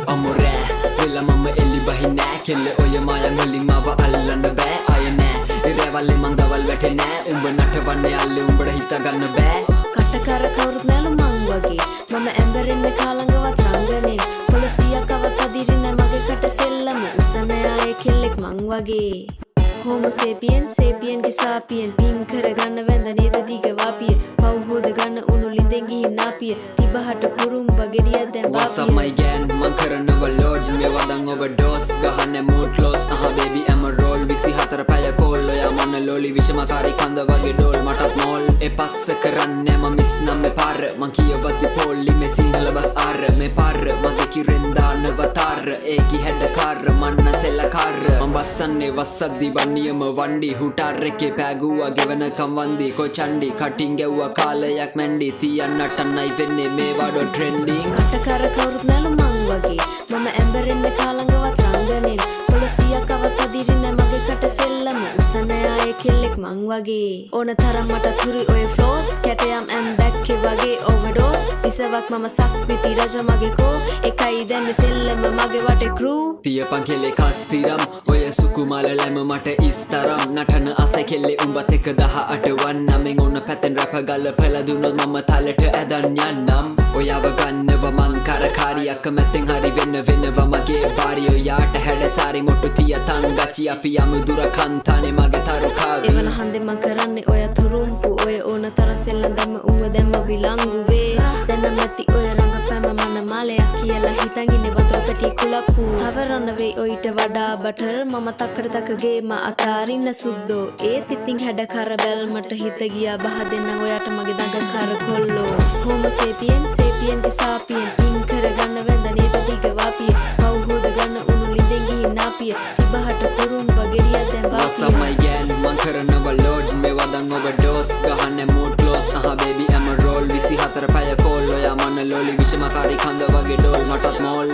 Amore, vela mamma elli bahine kelle oya maya ngolin mawa allanna bෑ අය නෑ ඉරවල්ලි මං දවල් වැටෙන්නේ උඹ නටවන්නේ අල්ලේ උඹට හිතා ගන්න බෑ කටකර කවුරුත් නැලු මං වගේ මම ඇඹරෙන්නේ කාලඟවත් රංගනේ පොලිසියක් අවත් අදිරින්නේ මගේ කට සෙල්ලම උසන ආයේ කෙල්ලෙක් මං වගේ Homo sapien, sapien ke sapien පින් කරගන්න වැඳ නේද දිග වාපිය පව් හොද ගන්න උණු ලිඳෙන් ගිහින් නාපිය තිබහට කුරුම්බ ගෙඩියක් දැන් What's up my gang මං කරනවා load මේ වදන් overdose ගහන්නේ mood close baby I'm a roll 24 පැය කෝල් ඔයා මොන ලෝලි විෂමකාරී කන්ද වගේ ඩෝල් මටත් මෝල් ඒ පස්ස කරන්නේ මම මිස් නම් මේ පාර මං කියවද්දි පොල්ලි මේ සිංහල බස් ආර මේ පාර මගේ කිරෙන් දානව තාර ඒකි හැඩ කාර මන්න සෙල්ල කාර මං බස්සන්නේ වස්සද්දි නියම වණ්ඩි හුටාර් එකේ පෑගුවා ගෙවනකම් වන්දි කොචණ්ඩි කටින් ගැව්වා කාලයක් මැන්ඩි තියන්නට නයි වෙන්නේ මේ වඩ ට්‍රෙන්ඩින් කටකර කවුරුත් නැලු මං වගේ මම ඇඹරෙන්නේ කාලඟවත් රංගනේ පොලිසියක් අවත් අදිරින්නේ මගේ කට සෙල්ලම උසන ආයේ කෙල්ලෙක් මං වගේ ඕන තරම් මට තුරි ඔය ෆ්ලෝස් කැටයම් ඇම් බැක්කේ වගේ ඕවර්ඩෝස් විසවක් මම සක්විති රජ මගේ කෝ එකයි දැන් මේ සෙල්ලම මගේ වටේ ක්‍රූ තියපන් කෙලේ කස්තිරම් ඔය සුකුමාල ලැම මට ඉස්තරම් නටන අස කෙල්ලේ උඹත් එක 18 වන්නමෙන් ඕන පැතෙන් රැප ගල්පලා දුන්නොත් මම තලට ඇදන් යන්නම් ඔයාව ගන්නව මං කරකාරියක් මැතෙන් හරි වෙනව මගේ බාරි ඔයාට හැඩසාරි මොට්ටු තිය තංගචි අපි යමු දුර කන්තානේ මගේ තරුකාවි එවන හන්දේ මං කරන්නේ ඔය තුරුම්පු ඔය ඕන තරම් සෙල්ලම් දැම්ම උඹ දැම්ම විලංගු වේ දැන් නැති ඔය රංගපෑම මන මාලයක් කියලා හිතන් ඉන්නේ වතුර පැටි කුලප්පු තවරන්න වෙයි ඔයිට වඩා බටර් මම තක්කඩ තකගේ ම අතාරින්න සුද්දෝ ඒත් ඉතින් හැඩ කර බැල්මට හිත ගියා බහ දෙන්න ඔයාට මගේ දඟ කර කොල්ලෝ Homo sapien sapien ke sapien පින් කරගන්න වැඳ නේද දිග වාපිය පව් හොද ගන්න උණු ලිඳෙන් ගිහින් නාපිය තිබහට කුරුම්බ ගෙඩියක් දැන් What's up my gang මං කරනවා load මේ වදන් overdose ගහන්නේ mood close baby I'm a roll 24 පැය කෝල් ඔයා මොන ලෝලි විෂමකාරී කන්ද වගේ ඩෝල් මටත් මෝල්